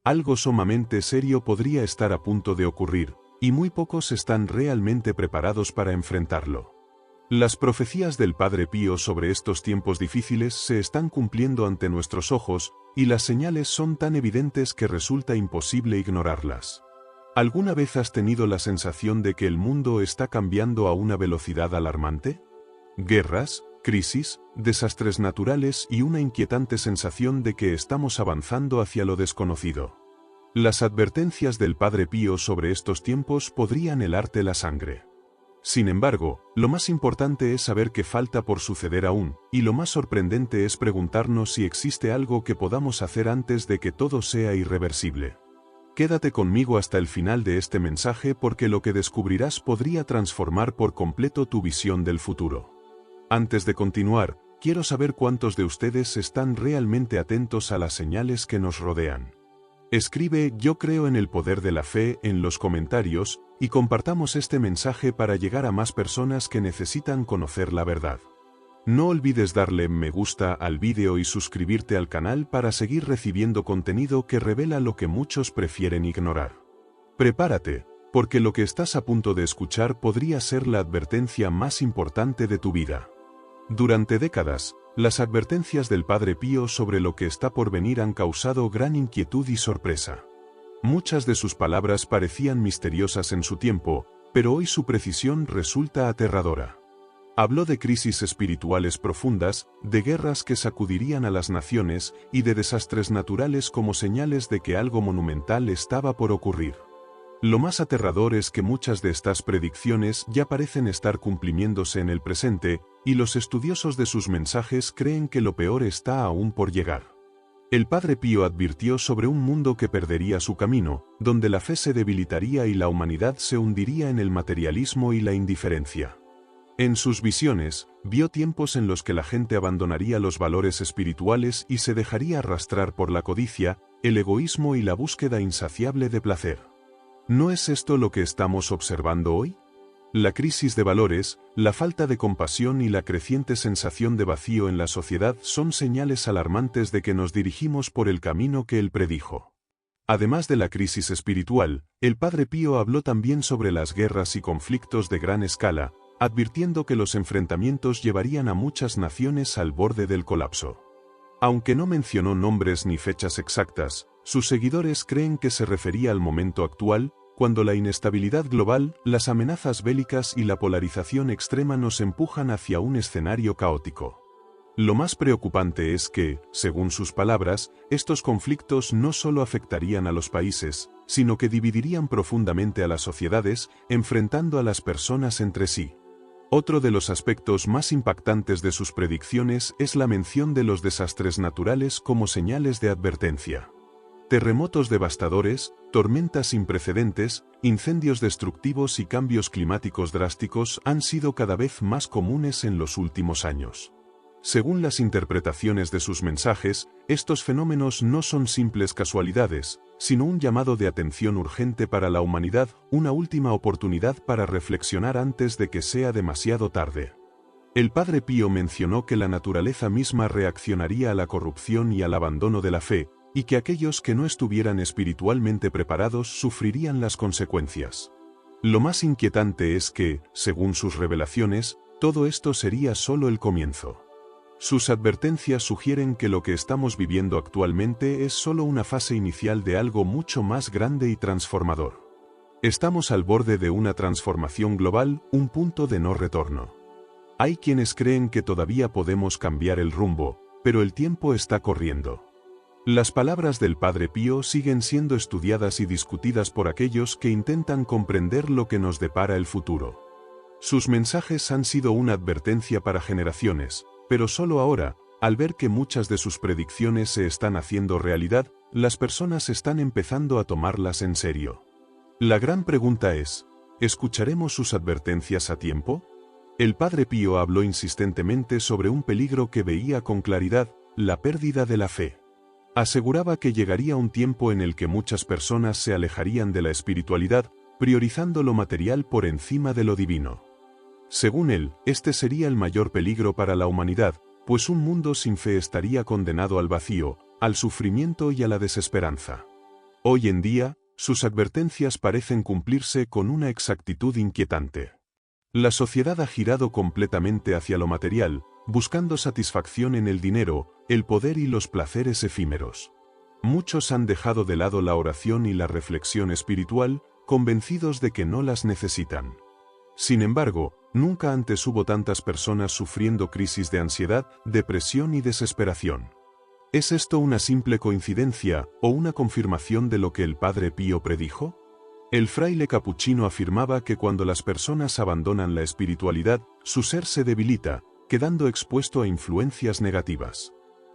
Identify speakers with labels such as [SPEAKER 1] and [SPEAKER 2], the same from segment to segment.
[SPEAKER 1] Algo sumamente serio podría estar a punto de ocurrir, y muy pocos están realmente preparados para enfrentarlo. Las profecías del Padre Pío sobre estos tiempos difíciles se están cumpliendo ante nuestros ojos, y las señales son tan evidentes que resulta imposible ignorarlas. ¿Alguna vez has tenido la sensación de que el mundo está cambiando a una velocidad alarmante? Guerras, crisis, desastres naturales y una inquietante sensación de que estamos avanzando hacia lo desconocido. Las advertencias del Padre Pío sobre estos tiempos podrían helarte la sangre. Sin embargo, lo más importante es saber que falta por suceder aún, y lo más sorprendente es preguntarnos si existe algo que podamos hacer antes de que todo sea irreversible. Quédate conmigo hasta el final de este mensaje porque lo que descubrirás podría transformar por completo tu visión del futuro. Antes de continuar, quiero saber cuántos de ustedes están realmente atentos a las señales que nos rodean. Escribe "Yo creo en el poder de la fe" en los comentarios, y compartamos este mensaje para llegar a más personas que necesitan conocer la verdad. No olvides darle me gusta al vídeo y suscribirte al canal para seguir recibiendo contenido que revela lo que muchos prefieren ignorar. Prepárate, porque lo que estás a punto de escuchar podría ser la advertencia más importante de tu vida. Durante décadas, las advertencias del Padre Pío sobre lo que está por venir han causado gran inquietud y sorpresa. Muchas de sus palabras parecían misteriosas en su tiempo, pero hoy su precisión resulta aterradora. Habló de crisis espirituales profundas, de guerras que sacudirían a las naciones y de desastres naturales como señales de que algo monumental estaba por ocurrir. Lo más aterrador es que muchas de estas predicciones ya parecen estar cumpliéndose en el presente, y los estudiosos de sus mensajes creen que lo peor está aún por llegar. El Padre Pío advirtió sobre un mundo que perdería su camino, donde la fe se debilitaría y la humanidad se hundiría en el materialismo y la indiferencia. En sus visiones, vio tiempos en los que la gente abandonaría los valores espirituales y se dejaría arrastrar por la codicia, el egoísmo y la búsqueda insaciable de placer. ¿No es esto lo que estamos observando hoy? La crisis de valores, la falta de compasión y la creciente sensación de vacío en la sociedad son señales alarmantes de que nos dirigimos por el camino que él predijo. Además de la crisis espiritual, el Padre Pío habló también sobre las guerras y conflictos de gran escala, advirtiendo que los enfrentamientos llevarían a muchas naciones al borde del colapso. Aunque no mencionó nombres ni fechas exactas, sus seguidores creen que se refería al momento actual, cuando la inestabilidad global, las amenazas bélicas y la polarización extrema nos empujan hacia un escenario caótico. Lo más preocupante es que, según sus palabras, estos conflictos no solo afectarían a los países, sino que dividirían profundamente a las sociedades, enfrentando a las personas entre sí. Otro de los aspectos más impactantes de sus predicciones es la mención de los desastres naturales como señales de advertencia. Terremotos devastadores, tormentas sin precedentes, incendios destructivos y cambios climáticos drásticos han sido cada vez más comunes en los últimos años. Según las interpretaciones de sus mensajes, estos fenómenos no son simples casualidades, sino un llamado de atención urgente para la humanidad, una última oportunidad para reflexionar antes de que sea demasiado tarde. El Padre Pío mencionó que la naturaleza misma reaccionaría a la corrupción y al abandono de la fe, y que aquellos que no estuvieran espiritualmente preparados sufrirían las consecuencias. Lo más inquietante es que, según sus revelaciones, todo esto sería solo el comienzo. Sus advertencias sugieren que lo que estamos viviendo actualmente es solo una fase inicial de algo mucho más grande y transformador. Estamos al borde de una transformación global, un punto de no retorno. Hay quienes creen que todavía podemos cambiar el rumbo, pero el tiempo está corriendo. Las palabras del Padre Pío siguen siendo estudiadas y discutidas por aquellos que intentan comprender lo que nos depara el futuro. Sus mensajes han sido una advertencia para generaciones, pero solo ahora, al ver que muchas de sus predicciones se están haciendo realidad, las personas están empezando a tomarlas en serio. La gran pregunta es, ¿escucharemos sus advertencias a tiempo? El Padre Pío habló insistentemente sobre un peligro que veía con claridad, la pérdida de la fe. Aseguraba que llegaría un tiempo en el que muchas personas se alejarían de la espiritualidad, priorizando lo material por encima de lo divino. Según él, este sería el mayor peligro para la humanidad, pues un mundo sin fe estaría condenado al vacío, al sufrimiento y a la desesperanza. Hoy en día, sus advertencias parecen cumplirse con una exactitud inquietante. La sociedad ha girado completamente hacia lo material, buscando satisfacción en el dinero, el poder y los placeres efímeros. Muchos han dejado de lado la oración y la reflexión espiritual, convencidos de que no las necesitan. Sin embargo, nunca antes hubo tantas personas sufriendo crisis de ansiedad, depresión y desesperación. ¿Es esto una simple coincidencia o una confirmación de lo que el Padre Pío predijo? El fraile capuchino afirmaba que cuando las personas abandonan la espiritualidad, su ser se debilita, quedando expuesto a influencias negativas.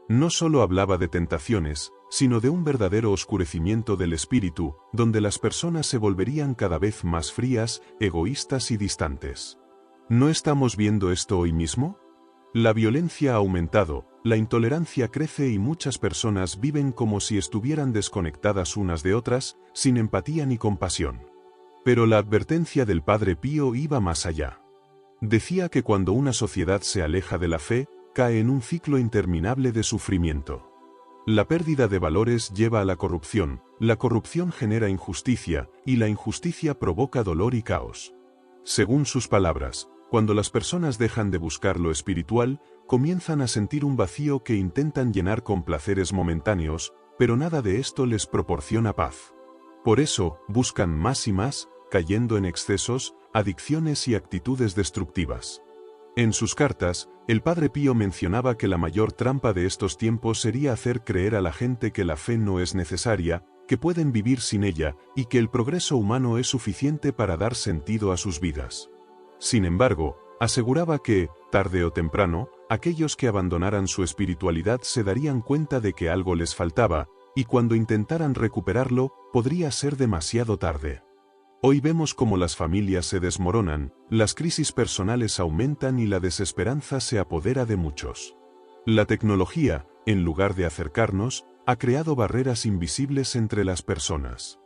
[SPEAKER 1] No solo hablaba de tentaciones, sino de un verdadero oscurecimiento del espíritu, donde las personas se volverían cada vez más frías, egoístas y distantes. ¿No estamos viendo esto hoy mismo? La violencia ha aumentado, la intolerancia crece y muchas personas viven como si estuvieran desconectadas unas de otras, sin empatía ni compasión. Pero la advertencia del Padre Pío iba más allá. Decía que cuando una sociedad se aleja de la fe, cae en un ciclo interminable de sufrimiento. La pérdida de valores lleva a la corrupción genera injusticia, y la injusticia provoca dolor y caos. Según sus palabras, cuando las personas dejan de buscar lo espiritual, comienzan a sentir un vacío que intentan llenar con placeres momentáneos, pero nada de esto les proporciona paz. Por eso, buscan más y más, cayendo en excesos, adicciones y actitudes destructivas. En sus cartas, el Padre Pío mencionaba que la mayor trampa de estos tiempos sería hacer creer a la gente que la fe no es necesaria, que pueden vivir sin ella, y que el progreso humano es suficiente para dar sentido a sus vidas. Sin embargo, aseguraba que, tarde o temprano, aquellos que abandonaran su espiritualidad se darían cuenta de que algo les faltaba, y cuando intentaran recuperarlo, podría ser demasiado tarde. Hoy vemos cómo las familias se desmoronan, las crisis personales aumentan y la desesperanza se apodera de muchos. La tecnología, en lugar de acercarnos, ha creado barreras invisibles entre las personas.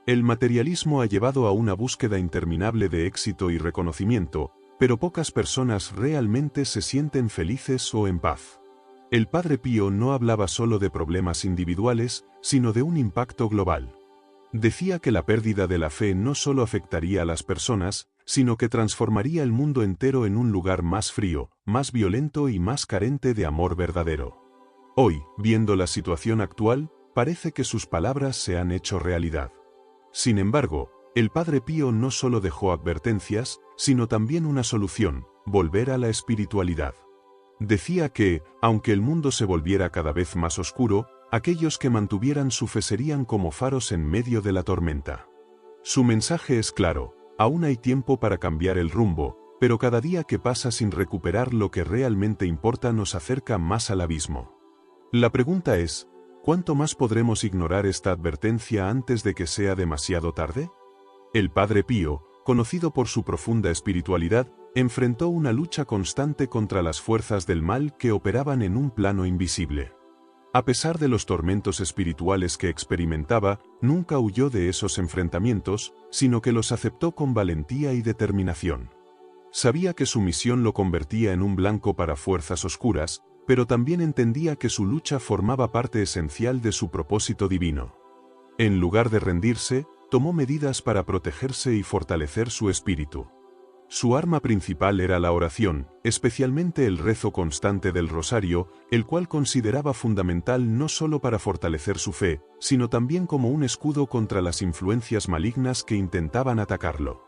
[SPEAKER 1] El materialismo ha llevado a una búsqueda interminable de éxito y reconocimiento, pero pocas personas realmente se sienten felices o en paz. El Padre Pío no hablaba solo de problemas individuales, sino de un impacto global. Decía que la pérdida de la fe no solo afectaría a las personas, sino que transformaría el mundo entero en un lugar más frío, más violento y más carente de amor verdadero. Hoy, viendo la situación actual, parece que sus palabras se han hecho realidad. Sin embargo, el Padre Pío no solo dejó advertencias, sino también una solución: volver a la espiritualidad. Decía que, aunque el mundo se volviera cada vez más oscuro, aquellos que mantuvieran su fe serían como faros en medio de la tormenta. Su mensaje es claro: aún hay tiempo para cambiar el rumbo, pero cada día que pasa sin recuperar lo que realmente importa nos acerca más al abismo. La pregunta es, ¿cuánto más podremos ignorar esta advertencia antes de que sea demasiado tarde? El Padre Pío, conocido por su profunda espiritualidad, enfrentó una lucha constante contra las fuerzas del mal que operaban en un plano invisible. A pesar de los tormentos espirituales que experimentaba, nunca huyó de esos enfrentamientos, sino que los aceptó con valentía y determinación. Sabía que su misión lo convertía en un blanco para fuerzas oscuras, pero también entendía que su lucha formaba parte esencial de su propósito divino. En lugar de rendirse, tomó medidas para protegerse y fortalecer su espíritu. Su arma principal era la oración, especialmente el rezo constante del rosario, el cual consideraba fundamental no solo para fortalecer su fe, sino también como un escudo contra las influencias malignas que intentaban atacarlo.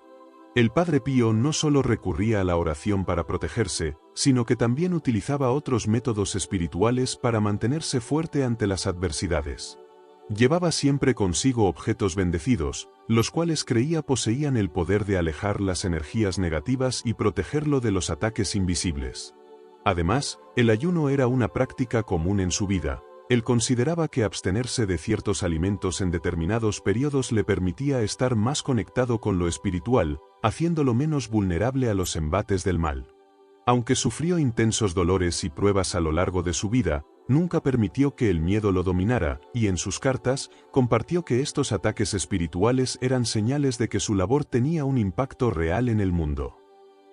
[SPEAKER 1] El Padre Pío no solo recurría a la oración para protegerse, sino que también utilizaba otros métodos espirituales para mantenerse fuerte ante las adversidades. Llevaba siempre consigo objetos bendecidos, los cuales creía poseían el poder de alejar las energías negativas y protegerlo de los ataques invisibles. Además, el ayuno era una práctica común en su vida. Él consideraba que abstenerse de ciertos alimentos en determinados periodos le permitía estar más conectado con lo espiritual, haciéndolo menos vulnerable a los embates del mal. Aunque sufrió intensos dolores y pruebas a lo largo de su vida, nunca permitió que el miedo lo dominara, y en sus cartas, compartió que estos ataques espirituales eran señales de que su labor tenía un impacto real en el mundo.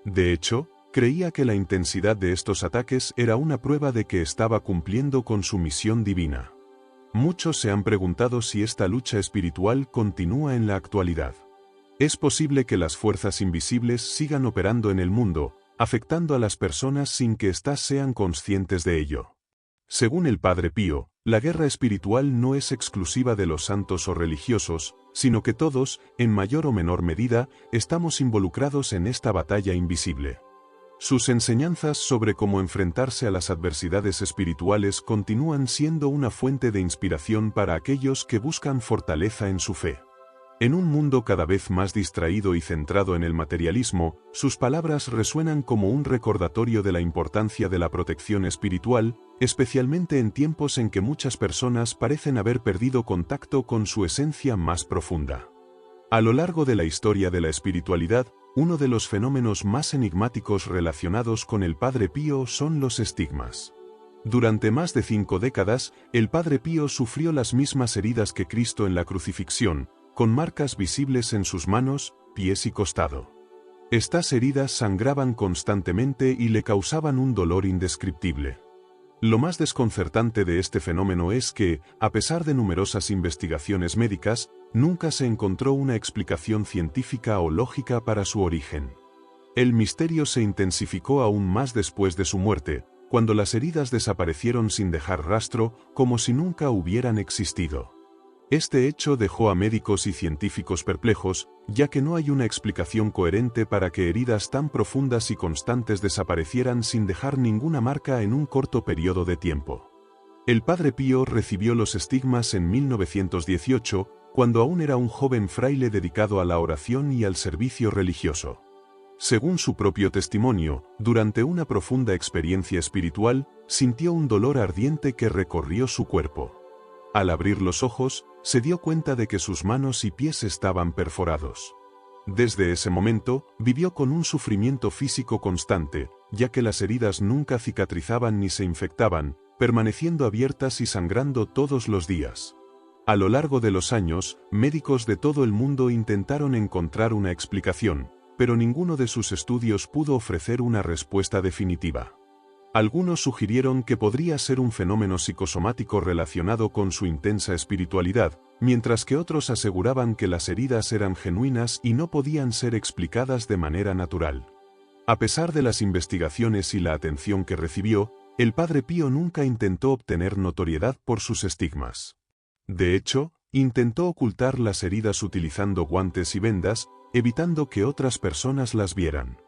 [SPEAKER 1] De hecho, creía que la intensidad de estos ataques era una prueba de que estaba cumpliendo con su misión divina. Muchos se han preguntado si esta lucha espiritual continúa en la actualidad. Es posible que las fuerzas invisibles sigan operando en el mundo, afectando a las personas sin que éstas sean conscientes de ello. Según el Padre Pío, la guerra espiritual no es exclusiva de los santos o religiosos, sino que todos, en mayor o menor medida, estamos involucrados en esta batalla invisible. Sus enseñanzas sobre cómo enfrentarse a las adversidades espirituales continúan siendo una fuente de inspiración para aquellos que buscan fortaleza en su fe. En un mundo cada vez más distraído y centrado en el materialismo, sus palabras resuenan como un recordatorio de la importancia de la protección espiritual, especialmente en tiempos en que muchas personas parecen haber perdido contacto con su esencia más profunda. A lo largo de la historia de la espiritualidad, uno de los fenómenos más enigmáticos relacionados con el Padre Pío son los estigmas. Durante más de 5 décadas, el Padre Pío sufrió las mismas heridas que Cristo en la crucifixión, con marcas visibles en sus manos, pies y costado. Estas heridas sangraban constantemente y le causaban un dolor indescriptible. Lo más desconcertante de este fenómeno es que, a pesar de numerosas investigaciones médicas, nunca se encontró una explicación científica o lógica para su origen. El misterio se intensificó aún más después de su muerte, cuando las heridas desaparecieron sin dejar rastro, como si nunca hubieran existido. Este hecho dejó a médicos y científicos perplejos, ya que no hay una explicación coherente para que heridas tan profundas y constantes desaparecieran sin dejar ninguna marca en un corto periodo de tiempo. El Padre Pío recibió los estigmas en 1918, cuando aún era un joven fraile dedicado a la oración y al servicio religioso. Según su propio testimonio, durante una profunda experiencia espiritual, sintió un dolor ardiente que recorrió su cuerpo. Al abrir los ojos, se dio cuenta de que sus manos y pies estaban perforados. Desde ese momento, vivió con un sufrimiento físico constante, ya que las heridas nunca cicatrizaban ni se infectaban, permaneciendo abiertas y sangrando todos los días. A lo largo de los años, médicos de todo el mundo intentaron encontrar una explicación, pero ninguno de sus estudios pudo ofrecer una respuesta definitiva. Algunos sugirieron que podría ser un fenómeno psicosomático relacionado con su intensa espiritualidad, mientras que otros aseguraban que las heridas eran genuinas y no podían ser explicadas de manera natural. A pesar de las investigaciones y la atención que recibió, el Padre Pío nunca intentó obtener notoriedad por sus estigmas. De hecho, intentó ocultar las heridas utilizando guantes y vendas, evitando que otras personas las vieran.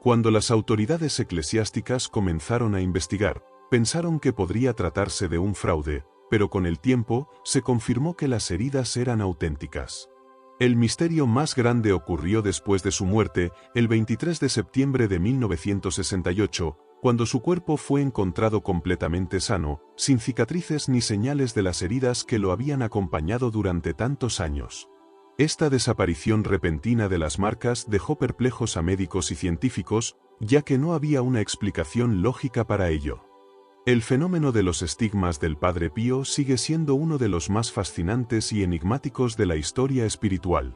[SPEAKER 1] Cuando las autoridades eclesiásticas comenzaron a investigar, pensaron que podría tratarse de un fraude, pero con el tiempo, se confirmó que las heridas eran auténticas. El misterio más grande ocurrió después de su muerte, el 23 de septiembre de 1968, cuando su cuerpo fue encontrado completamente sano, sin cicatrices ni señales de las heridas que lo habían acompañado durante tantos años. Esta desaparición repentina de las marcas dejó perplejos a médicos y científicos, ya que no había una explicación lógica para ello. El fenómeno de los estigmas del Padre Pío sigue siendo uno de los más fascinantes y enigmáticos de la historia espiritual.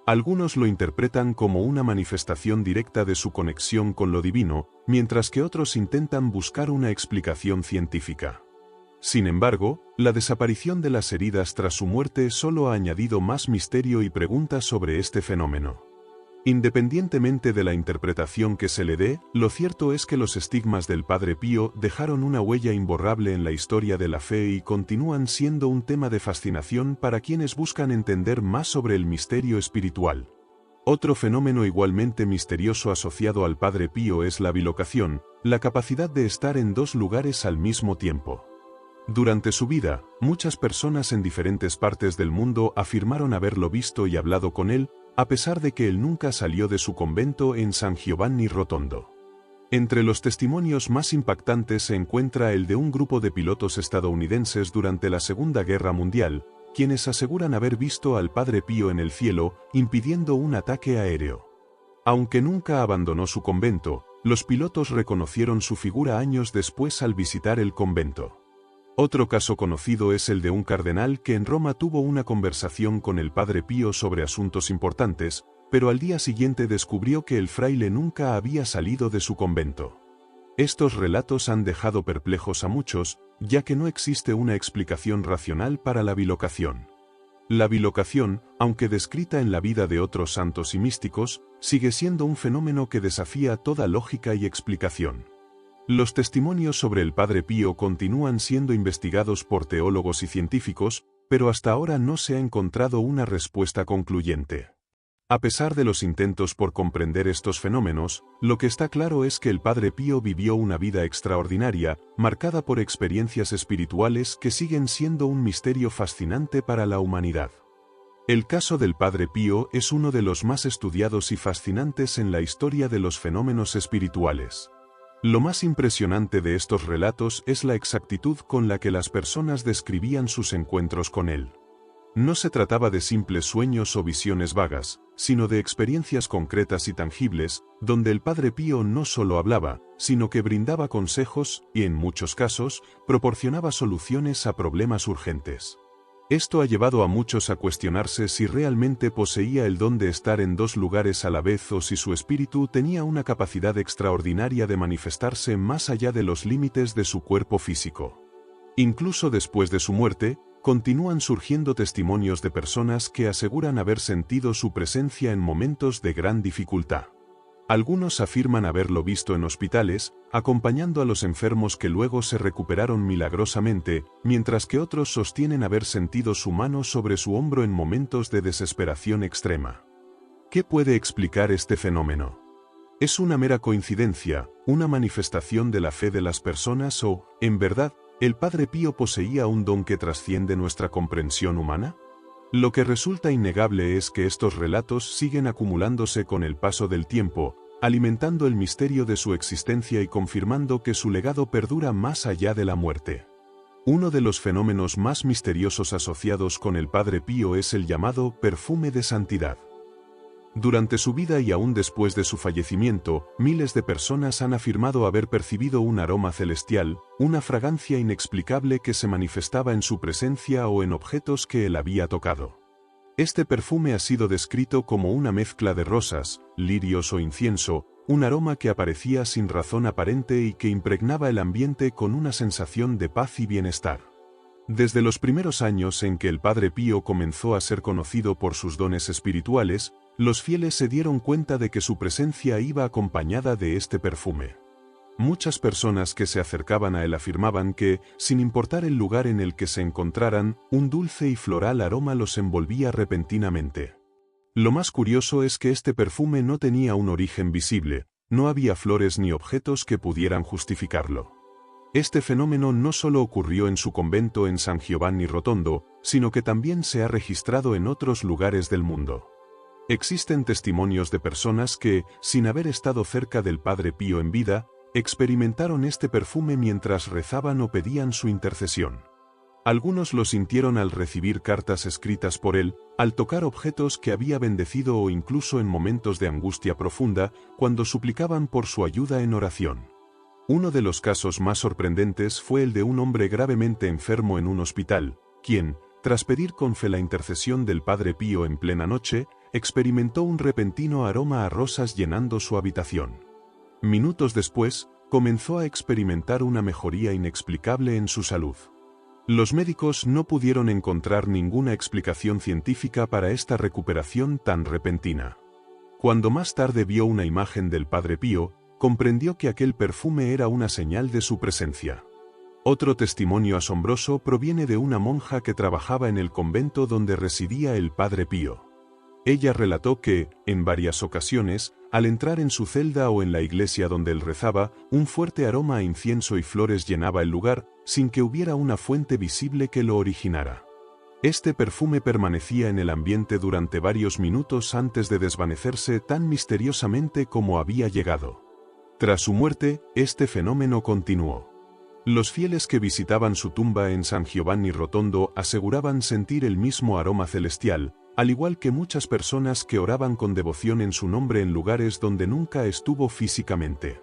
[SPEAKER 1] Algunos lo interpretan como una manifestación directa de su conexión con lo divino, mientras que otros intentan buscar una explicación científica. Sin embargo, la desaparición de las heridas tras su muerte solo ha añadido más misterio y preguntas sobre este fenómeno. Independientemente de la interpretación que se le dé, lo cierto es que los estigmas del Padre Pío dejaron una huella imborrable en la historia de la fe y continúan siendo un tema de fascinación para quienes buscan entender más sobre el misterio espiritual. Otro fenómeno igualmente misterioso asociado al Padre Pío es la bilocación, la capacidad de estar en dos lugares al mismo tiempo. Durante su vida, muchas personas en diferentes partes del mundo afirmaron haberlo visto y hablado con él, a pesar de que él nunca salió de su convento en San Giovanni Rotondo. Entre los testimonios más impactantes se encuentra el de un grupo de pilotos estadounidenses durante la Segunda Guerra Mundial, quienes aseguran haber visto al Padre Pío en el cielo, impidiendo un ataque aéreo. Aunque nunca abandonó su convento, los pilotos reconocieron su figura años después al visitar el convento. Otro caso conocido es el de un cardenal que en Roma tuvo una conversación con el Padre Pío sobre asuntos importantes, pero al día siguiente descubrió que el fraile nunca había salido de su convento. Estos relatos han dejado perplejos a muchos, ya que no existe una explicación racional para la bilocación. La bilocación, aunque descrita en la vida de otros santos y místicos, sigue siendo un fenómeno que desafía toda lógica y explicación. Los testimonios sobre el Padre Pío continúan siendo investigados por teólogos y científicos, pero hasta ahora no se ha encontrado una respuesta concluyente. A pesar de los intentos por comprender estos fenómenos, lo que está claro es que el Padre Pío vivió una vida extraordinaria, marcada por experiencias espirituales que siguen siendo un misterio fascinante para la humanidad. El caso del Padre Pío es uno de los más estudiados y fascinantes en la historia de los fenómenos espirituales. Lo más impresionante de estos relatos es la exactitud con la que las personas describían sus encuentros con él. No se trataba de simples sueños o visiones vagas, sino de experiencias concretas y tangibles, donde el Padre Pío no solo hablaba, sino que brindaba consejos y, en muchos casos, proporcionaba soluciones a problemas urgentes. Esto ha llevado a muchos a cuestionarse si realmente poseía el don de estar en dos lugares a la vez o si su espíritu tenía una capacidad extraordinaria de manifestarse más allá de los límites de su cuerpo físico. Incluso después de su muerte, continúan surgiendo testimonios de personas que aseguran haber sentido su presencia en momentos de gran dificultad. Algunos afirman haberlo visto en hospitales, acompañando a los enfermos que luego se recuperaron milagrosamente, mientras que otros sostienen haber sentido su mano sobre su hombro en momentos de desesperación extrema. ¿Qué puede explicar este fenómeno? ¿Es una mera coincidencia, una manifestación de la fe de las personas o, en verdad, el Padre Pío poseía un don que trasciende nuestra comprensión humana? Lo que resulta innegable es que estos relatos siguen acumulándose con el paso del tiempo, alimentando el misterio de su existencia y confirmando que su legado perdura más allá de la muerte. Uno de los fenómenos más misteriosos asociados con el Padre Pío es el llamado perfume de santidad. Durante su vida y aún después de su fallecimiento, miles de personas han afirmado haber percibido un aroma celestial, una fragancia inexplicable que se manifestaba en su presencia o en objetos que él había tocado. Este perfume ha sido descrito como una mezcla de rosas, lirios o incienso, un aroma que aparecía sin razón aparente y que impregnaba el ambiente con una sensación de paz y bienestar. Desde los primeros años en que el Padre Pío comenzó a ser conocido por sus dones espirituales, los fieles se dieron cuenta de que su presencia iba acompañada de este perfume. Muchas personas que se acercaban a él afirmaban que, sin importar el lugar en el que se encontraran, un dulce y floral aroma los envolvía repentinamente. Lo más curioso es que este perfume no tenía un origen visible, no había flores ni objetos que pudieran justificarlo. Este fenómeno no solo ocurrió en su convento en San Giovanni Rotondo, sino que también se ha registrado en otros lugares del mundo. Existen testimonios de personas que, sin haber estado cerca del Padre Pío en vida, experimentaron este perfume mientras rezaban o pedían su intercesión. Algunos lo sintieron al recibir cartas escritas por él, al tocar objetos que había bendecido o incluso en momentos de angustia profunda, cuando suplicaban por su ayuda en oración. Uno de los casos más sorprendentes fue el de un hombre gravemente enfermo en un hospital, quien, tras pedir con fe la intercesión del Padre Pío en plena noche, experimentó un repentino aroma a rosas llenando su habitación. Minutos después, comenzó a experimentar una mejoría inexplicable en su salud. Los médicos no pudieron encontrar ninguna explicación científica para esta recuperación tan repentina. Cuando más tarde vio una imagen del Padre Pío, comprendió que aquel perfume era una señal de su presencia. Otro testimonio asombroso proviene de una monja que trabajaba en el convento donde residía el Padre Pío. Ella relató que, en varias ocasiones, al entrar en su celda o en la iglesia donde él rezaba, un fuerte aroma a incienso y flores llenaba el lugar, sin que hubiera una fuente visible que lo originara. Este perfume permanecía en el ambiente durante varios minutos antes de desvanecerse tan misteriosamente como había llegado. Tras su muerte, este fenómeno continuó. Los fieles que visitaban su tumba en San Giovanni Rotondo aseguraban sentir el mismo aroma celestial, al igual que muchas personas que oraban con devoción en su nombre en lugares donde nunca estuvo físicamente.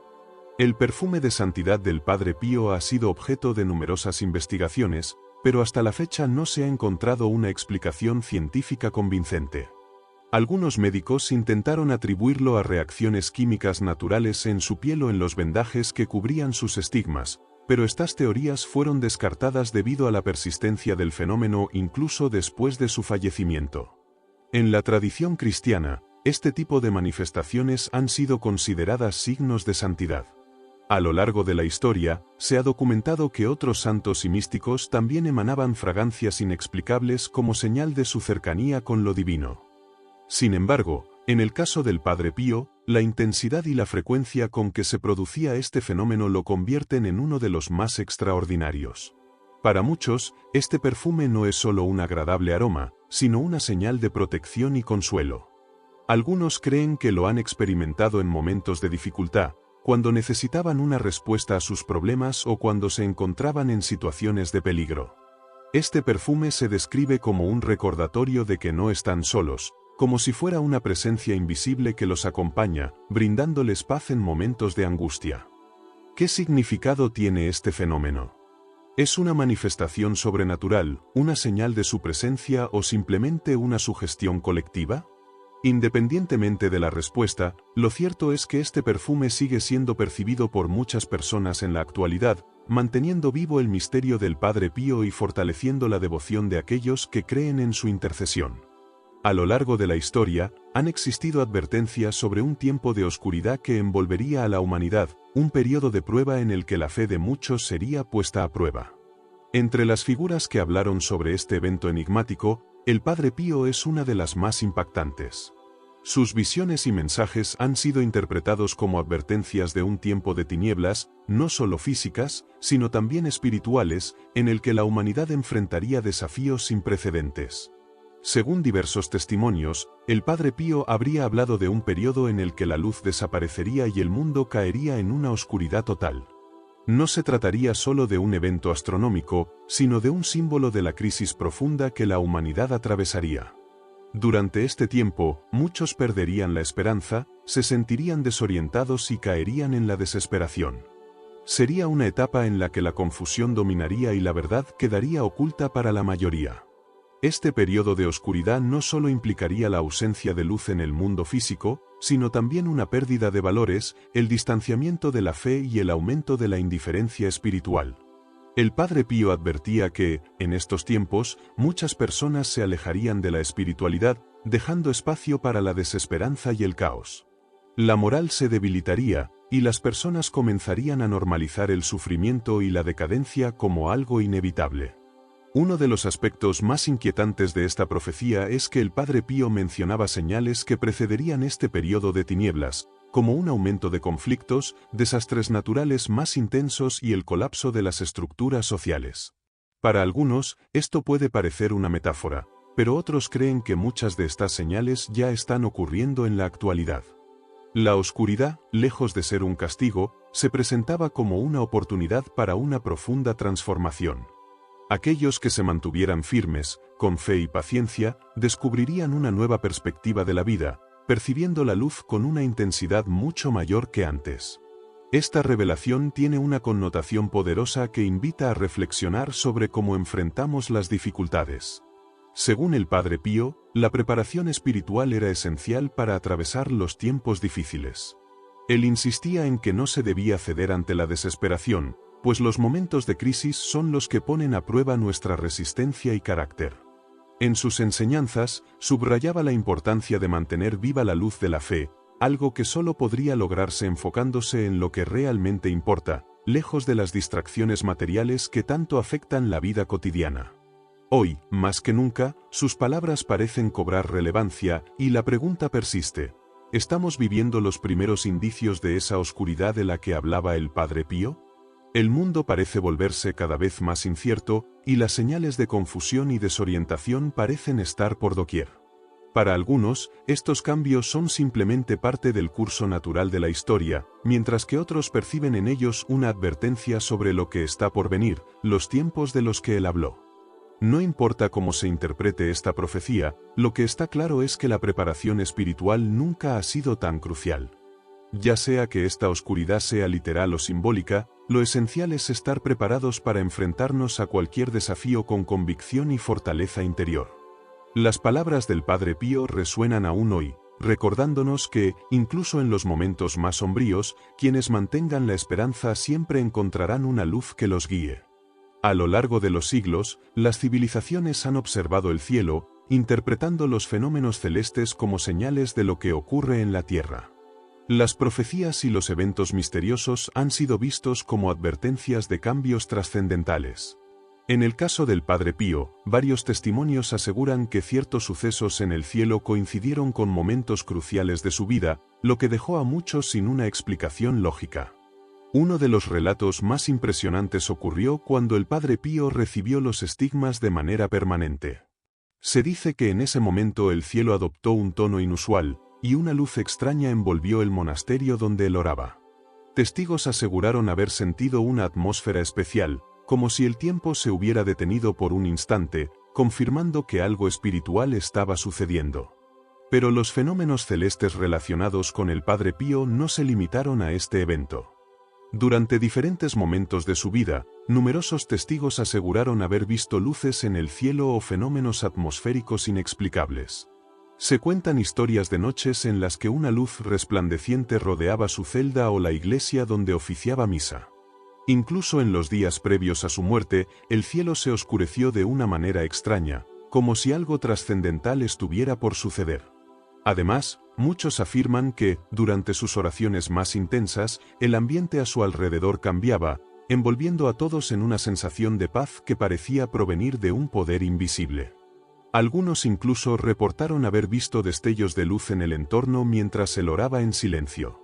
[SPEAKER 1] El perfume de santidad del Padre Pío ha sido objeto de numerosas investigaciones, pero hasta la fecha no se ha encontrado una explicación científica convincente. Algunos médicos intentaron atribuirlo a reacciones químicas naturales en su piel o en los vendajes que cubrían sus estigmas, pero estas teorías fueron descartadas debido a la persistencia del fenómeno incluso después de su fallecimiento. En la tradición cristiana, este tipo de manifestaciones han sido consideradas signos de santidad. A lo largo de la historia, se ha documentado que otros santos y místicos también emanaban fragancias inexplicables como señal de su cercanía con lo divino. Sin embargo, en el caso del Padre Pío, la intensidad y la frecuencia con que se producía este fenómeno lo convierten en uno de los más extraordinarios. Para muchos, este perfume no es solo un agradable aroma, sino una señal de protección y consuelo. Algunos creen que lo han experimentado en momentos de dificultad, cuando necesitaban una respuesta a sus problemas o cuando se encontraban en situaciones de peligro. Este perfume se describe como un recordatorio de que no están solos, como si fuera una presencia invisible que los acompaña, brindándoles paz en momentos de angustia. ¿Qué significado tiene este fenómeno? ¿Es una manifestación sobrenatural, una señal de su presencia o simplemente una sugestión colectiva? Independientemente de la respuesta, lo cierto es que este perfume sigue siendo percibido por muchas personas en la actualidad, manteniendo vivo el misterio del Padre Pío y fortaleciendo la devoción de aquellos que creen en su intercesión. A lo largo de la historia, han existido advertencias sobre un tiempo de oscuridad que envolvería a la humanidad, un periodo de prueba en el que la fe de muchos sería puesta a prueba. Entre las figuras que hablaron sobre este evento enigmático, el Padre Pío es una de las más impactantes. Sus visiones y mensajes han sido interpretados como advertencias de un tiempo de tinieblas, no solo físicas, sino también espirituales, en el que la humanidad enfrentaría desafíos sin precedentes. Según diversos testimonios, el Padre Pío habría hablado de un periodo en el que la luz desaparecería y el mundo caería en una oscuridad total. No se trataría solo de un evento astronómico, sino de un símbolo de la crisis profunda que la humanidad atravesaría. Durante este tiempo, muchos perderían la esperanza, se sentirían desorientados y caerían en la desesperación. Sería una etapa en la que la confusión dominaría y la verdad quedaría oculta para la mayoría. Este periodo de oscuridad no solo implicaría la ausencia de luz en el mundo físico, sino también una pérdida de valores, el distanciamiento de la fe y el aumento de la indiferencia espiritual. El Padre Pío advertía que, en estos tiempos, muchas personas se alejarían de la espiritualidad, dejando espacio para la desesperanza y el caos. La moral se debilitaría, y las personas comenzarían a normalizar el sufrimiento y la decadencia como algo inevitable. Uno de los aspectos más inquietantes de esta profecía es que el Padre Pío mencionaba señales que precederían este periodo de tinieblas, como un aumento de conflictos, desastres naturales más intensos y el colapso de las estructuras sociales. Para algunos, esto puede parecer una metáfora, pero otros creen que muchas de estas señales ya están ocurriendo en la actualidad. La oscuridad, lejos de ser un castigo, se presentaba como una oportunidad para una profunda transformación. Aquellos que se mantuvieran firmes, con fe y paciencia, descubrirían una nueva perspectiva de la vida, percibiendo la luz con una intensidad mucho mayor que antes. Esta revelación tiene una connotación poderosa que invita a reflexionar sobre cómo enfrentamos las dificultades. Según el Padre Pío, la preparación espiritual era esencial para atravesar los tiempos difíciles. Él insistía en que no se debía ceder ante la desesperación, pues los momentos de crisis son los que ponen a prueba nuestra resistencia y carácter. En sus enseñanzas, subrayaba la importancia de mantener viva la luz de la fe, algo que solo podría lograrse enfocándose en lo que realmente importa, lejos de las distracciones materiales que tanto afectan la vida cotidiana. Hoy, más que nunca, sus palabras parecen cobrar relevancia, y la pregunta persiste: ¿estamos viviendo los primeros indicios de esa oscuridad de la que hablaba el Padre Pío? El mundo parece volverse cada vez más incierto, y las señales de confusión y desorientación parecen estar por doquier. Para algunos, estos cambios son simplemente parte del curso natural de la historia, mientras que otros perciben en ellos una advertencia sobre lo que está por venir, los tiempos de los que él habló. No importa cómo se interprete esta profecía, lo que está claro es que la preparación espiritual nunca ha sido tan crucial. Ya sea que esta oscuridad sea literal o simbólica, lo esencial es estar preparados para enfrentarnos a cualquier desafío con convicción y fortaleza interior. Las palabras del Padre Pío resuenan aún hoy, recordándonos que, incluso en los momentos más sombríos, quienes mantengan la esperanza siempre encontrarán una luz que los guíe. A lo largo de los siglos, las civilizaciones han observado el cielo, interpretando los fenómenos celestes como señales de lo que ocurre en la Tierra. Las profecías y los eventos misteriosos han sido vistos como advertencias de cambios trascendentales. En el caso del Padre Pío, varios testimonios aseguran que ciertos sucesos en el cielo coincidieron con momentos cruciales de su vida, lo que dejó a muchos sin una explicación lógica. Uno de los relatos más impresionantes ocurrió cuando el Padre Pío recibió los estigmas de manera permanente. Se dice que en ese momento el cielo adoptó un tono inusual, y una luz extraña envolvió el monasterio donde él oraba. Testigos aseguraron haber sentido una atmósfera especial, como si el tiempo se hubiera detenido por un instante, confirmando que algo espiritual estaba sucediendo. Pero los fenómenos celestes relacionados con el Padre Pío no se limitaron a este evento. Durante diferentes momentos de su vida, numerosos testigos aseguraron haber visto luces en el cielo o fenómenos atmosféricos inexplicables. Se cuentan historias de noches en las que una luz resplandeciente rodeaba su celda o la iglesia donde oficiaba misa. Incluso en los días previos a su muerte, el cielo se oscureció de una manera extraña, como si algo trascendental estuviera por suceder. Además, muchos afirman que, durante sus oraciones más intensas, el ambiente a su alrededor cambiaba, envolviendo a todos en una sensación de paz que parecía provenir de un poder invisible. Algunos incluso reportaron haber visto destellos de luz en el entorno mientras él oraba en silencio.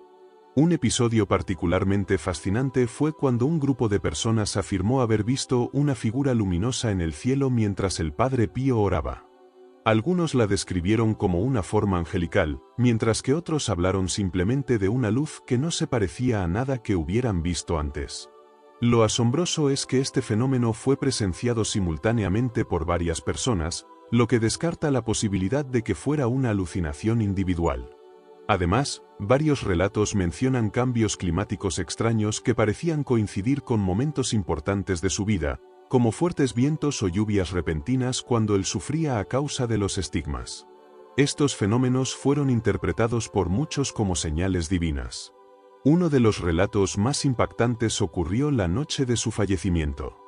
[SPEAKER 1] Un episodio particularmente fascinante fue cuando un grupo de personas afirmó haber visto una figura luminosa en el cielo mientras el Padre Pío oraba. Algunos la describieron como una forma angelical, mientras que otros hablaron simplemente de una luz que no se parecía a nada que hubieran visto antes. Lo asombroso es que este fenómeno fue presenciado simultáneamente por varias personas, lo que descarta la posibilidad de que fuera una alucinación individual. Además, varios relatos mencionan cambios climáticos extraños que parecían coincidir con momentos importantes de su vida, como fuertes vientos o lluvias repentinas cuando él sufría a causa de los estigmas. Estos fenómenos fueron interpretados por muchos como señales divinas. Uno de los relatos más impactantes ocurrió la noche de su fallecimiento.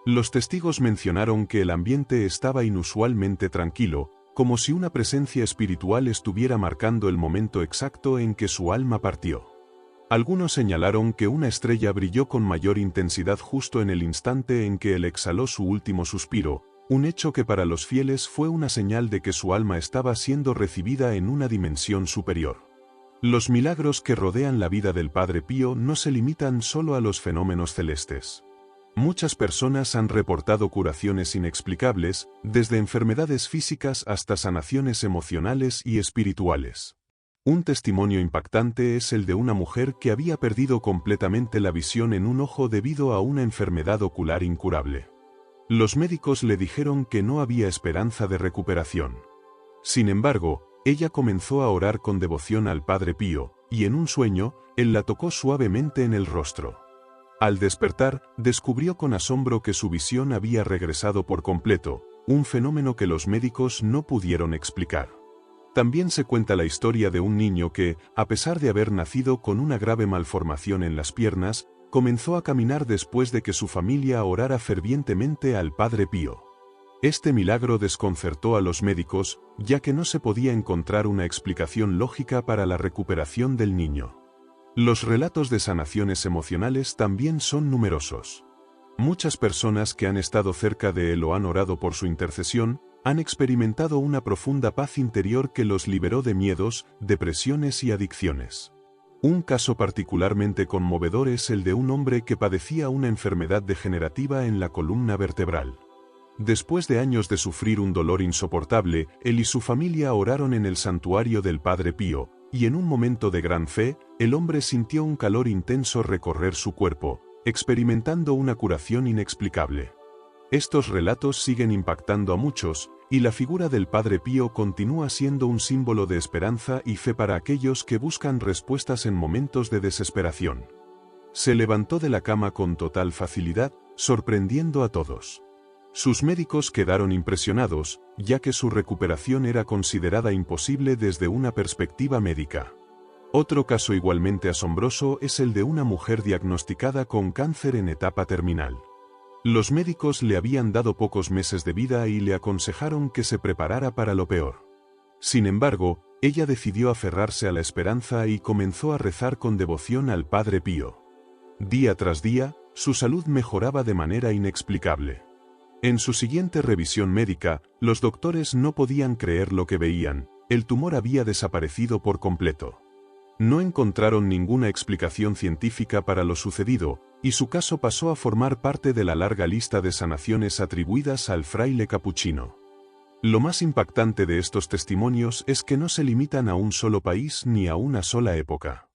[SPEAKER 1] Los testigos mencionaron que el ambiente estaba inusualmente tranquilo, como si una presencia espiritual estuviera marcando el momento exacto en que su alma partió. Algunos señalaron que una estrella brilló con mayor intensidad justo en el instante en que él exhaló su último suspiro, un hecho que para los fieles fue una señal de que su alma estaba siendo recibida en una dimensión superior. Los milagros que rodean la vida del Padre Pío no se limitan solo a los fenómenos celestes. Muchas personas han reportado curaciones inexplicables, desde enfermedades físicas hasta sanaciones emocionales y espirituales. Un testimonio impactante es el de una mujer que había perdido completamente la visión en un ojo debido a una enfermedad ocular incurable. Los médicos le dijeron que no había esperanza de recuperación. Sin embargo, ella comenzó a orar con devoción al Padre Pío, y en un sueño, él la tocó suavemente en el rostro. Al despertar, descubrió con asombro que su visión había regresado por completo, un fenómeno que los médicos no pudieron explicar. También se cuenta la historia de un niño que, a pesar de haber nacido con una grave malformación en las piernas, comenzó a caminar después de que su familia orara fervientemente al Padre Pío. Este milagro desconcertó a los médicos, ya que no se podía encontrar una explicación lógica para la recuperación del niño. Los relatos de sanaciones emocionales también son numerosos. Muchas personas que han estado cerca de él o han orado por su intercesión, han experimentado una profunda paz interior que los liberó de miedos, depresiones y adicciones. Un caso particularmente conmovedor es el de un hombre que padecía una enfermedad degenerativa en la columna vertebral. Después de años de sufrir un dolor insoportable, él y su familia oraron en el santuario del Padre Pío, y en un momento de gran fe, el hombre sintió un calor intenso recorrer su cuerpo, experimentando una curación inexplicable. Estos relatos siguen impactando a muchos, y la figura del Padre Pío continúa siendo un símbolo de esperanza y fe para aquellos que buscan respuestas en momentos de desesperación. Se levantó de la cama con total facilidad, sorprendiendo a todos. Sus médicos quedaron impresionados, ya que su recuperación era considerada imposible desde una perspectiva médica. Otro caso igualmente asombroso es el de una mujer diagnosticada con cáncer en etapa terminal. Los médicos le habían dado pocos meses de vida y le aconsejaron que se preparara para lo peor. Sin embargo, ella decidió aferrarse a la esperanza y comenzó a rezar con devoción al Padre Pío. Día tras día, su salud mejoraba de manera inexplicable. En su siguiente revisión médica, los doctores no podían creer lo que veían: el tumor había desaparecido por completo. No encontraron ninguna explicación científica para lo sucedido, y su caso pasó a formar parte de la larga lista de sanaciones atribuidas al fraile capuchino. Lo más impactante de estos testimonios es que no se limitan a un solo país ni a una sola época.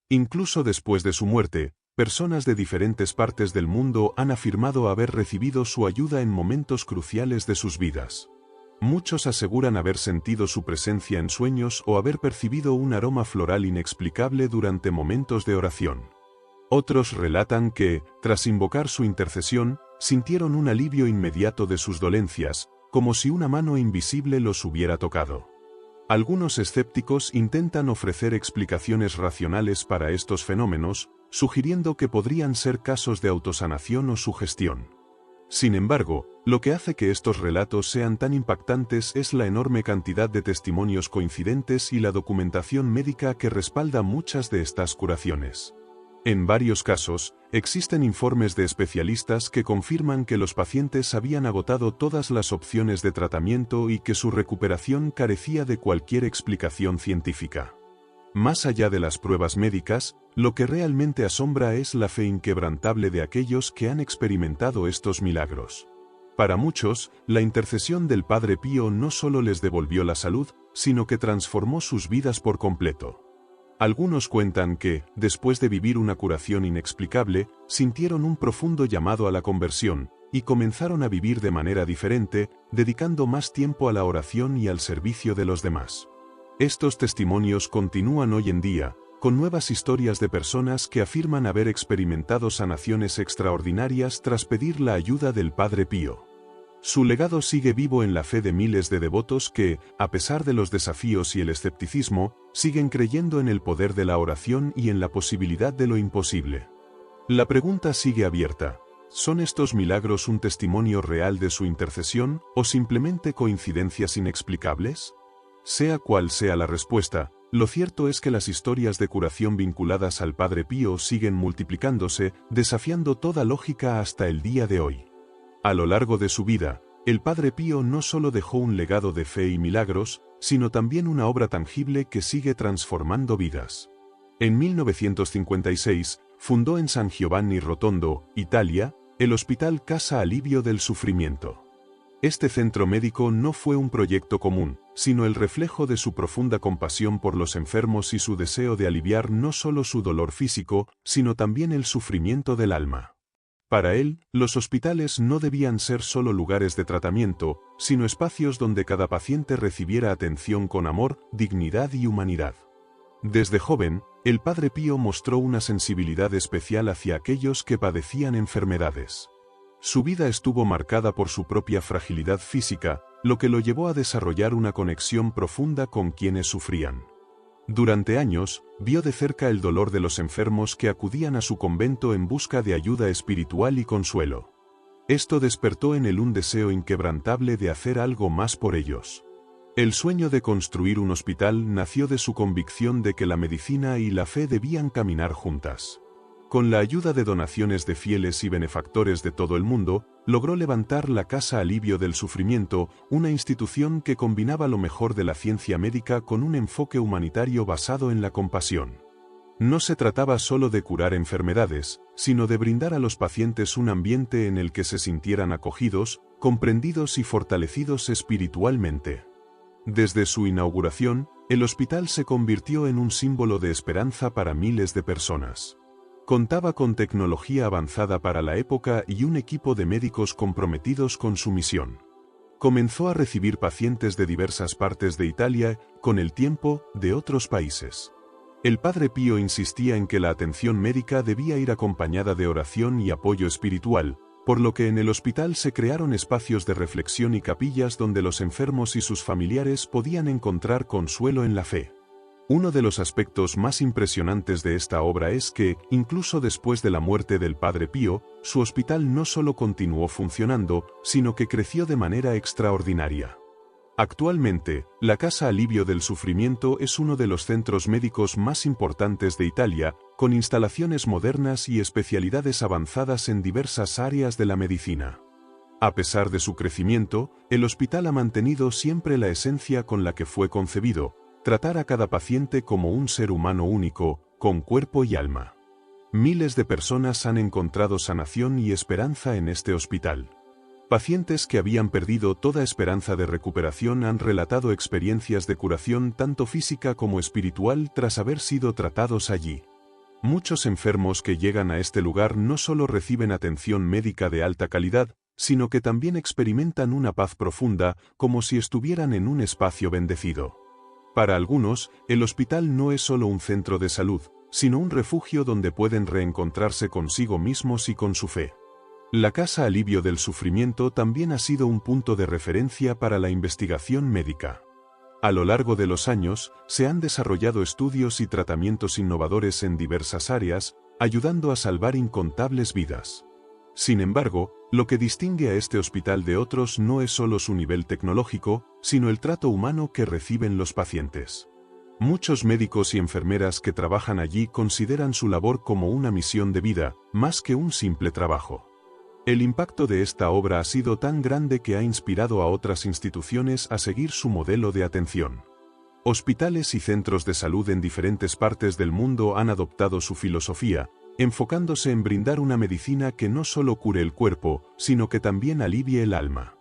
[SPEAKER 1] Incluso después de su muerte, personas de diferentes partes del mundo han afirmado haber recibido su ayuda en momentos cruciales de sus vidas. Muchos aseguran haber sentido su presencia en sueños o haber percibido un aroma floral inexplicable durante momentos de oración. Otros relatan que, tras invocar su intercesión, sintieron un alivio inmediato de sus dolencias, como si una mano invisible los hubiera tocado. Algunos escépticos intentan ofrecer explicaciones racionales para estos fenómenos, sugiriendo que podrían ser casos de autosanación o sugestión. Sin embargo, lo que hace que estos relatos sean tan impactantes es la enorme cantidad de testimonios coincidentes y la documentación médica que respalda muchas de estas curaciones. En varios casos, existen informes de especialistas que confirman que los pacientes habían agotado todas las opciones de tratamiento y que su recuperación carecía de cualquier explicación científica. Más allá de las pruebas médicas, lo que realmente asombra es la fe inquebrantable de aquellos que han experimentado estos milagros. Para muchos, la intercesión del Padre Pío no solo les devolvió la salud, sino que transformó sus vidas por completo. Algunos cuentan que, después de vivir una curación inexplicable, sintieron un profundo llamado a la conversión, y comenzaron a vivir de manera diferente, dedicando más tiempo a la oración y al servicio de los demás. Estos testimonios continúan hoy en día, con nuevas historias de personas que afirman haber experimentado sanaciones extraordinarias tras pedir la ayuda del Padre Pío. Su legado sigue vivo en la fe de miles de devotos que, a pesar de los desafíos y el escepticismo, siguen creyendo en el poder de la oración y en la posibilidad de lo imposible. La pregunta sigue abierta: ¿son estos milagros un testimonio real de su intercesión o simplemente coincidencias inexplicables? Sea cual sea la respuesta, lo cierto es que las historias de curación vinculadas al Padre Pío siguen multiplicándose, desafiando toda lógica hasta el día de hoy. A lo largo de su vida, el Padre Pío no solo dejó un legado de fe y milagros, sino también una obra tangible que sigue transformando vidas. En 1956, fundó en San Giovanni Rotondo, Italia, el Hospital Casa Alivio del Sufrimiento. Este centro médico no fue un proyecto común, sino el reflejo de su profunda compasión por los enfermos y su deseo de aliviar no solo su dolor físico, sino también el sufrimiento del alma. Para él, los hospitales no debían ser solo lugares de tratamiento, sino espacios donde cada paciente recibiera atención con amor, dignidad y humanidad. Desde joven, el Padre Pío mostró una sensibilidad especial hacia aquellos que padecían enfermedades. Su vida estuvo marcada por su propia fragilidad física, lo que lo llevó a desarrollar una conexión profunda con quienes sufrían. Durante años, vio de cerca el dolor de los enfermos que acudían a su convento en busca de ayuda espiritual y consuelo. Esto despertó en él un deseo inquebrantable de hacer algo más por ellos. El sueño de construir un hospital nació de su convicción de que la medicina y la fe debían caminar juntas. Con la ayuda de donaciones de fieles y benefactores de todo el mundo, logró levantar la Casa Alivio del Sufrimiento, una institución que combinaba lo mejor de la ciencia médica con un enfoque humanitario basado en la compasión. No se trataba solo de curar enfermedades, sino de brindar a los pacientes un ambiente en el que se sintieran acogidos, comprendidos y fortalecidos espiritualmente. Desde su inauguración, el hospital se convirtió en un símbolo de esperanza para miles de personas. Contaba con tecnología avanzada para la época y un equipo de médicos comprometidos con su misión. Comenzó a recibir pacientes de diversas partes de Italia, con el tiempo, de otros países. El Padre Pío insistía en que la atención médica debía ir acompañada de oración y apoyo espiritual, por lo que en el hospital se crearon espacios de reflexión y capillas donde los enfermos y sus familiares podían encontrar consuelo en la fe. Uno de los aspectos más impresionantes de esta obra es que, incluso después de la muerte del Padre Pío, su hospital no solo continuó funcionando, sino que creció de manera extraordinaria. Actualmente, la Casa Alivio del Sufrimiento es uno de los centros médicos más importantes de Italia, con instalaciones modernas y especialidades avanzadas en diversas áreas de la medicina. A pesar de su crecimiento, el hospital ha mantenido siempre la esencia con la que fue concebido: tratar a cada paciente como un ser humano único, con cuerpo y alma. Miles de personas han encontrado sanación y esperanza en este hospital. Pacientes que habían perdido toda esperanza de recuperación han relatado experiencias de curación tanto física como espiritual tras haber sido tratados allí. Muchos enfermos que llegan a este lugar no solo reciben atención médica de alta calidad, sino que también experimentan una paz profunda, como si estuvieran en un espacio bendecido. Para algunos, el hospital no es solo un centro de salud, sino un refugio donde pueden reencontrarse consigo mismos y con su fe. La Casa Alivio del Sufrimiento también ha sido un punto de referencia para la investigación médica. A lo largo de los años, se han desarrollado estudios y tratamientos innovadores en diversas áreas, ayudando a salvar incontables vidas. Sin embargo, lo que distingue a este hospital de otros no es solo su nivel tecnológico, sino el trato humano que reciben los pacientes. Muchos médicos y enfermeras que trabajan allí consideran su labor como una misión de vida, más que un simple trabajo. El impacto de esta obra ha sido tan grande que ha inspirado a otras instituciones a seguir su modelo de atención. Hospitales y centros de salud en diferentes partes del mundo han adoptado su filosofía, enfocándose en brindar una medicina que no solo cure el cuerpo, sino que también alivie el alma.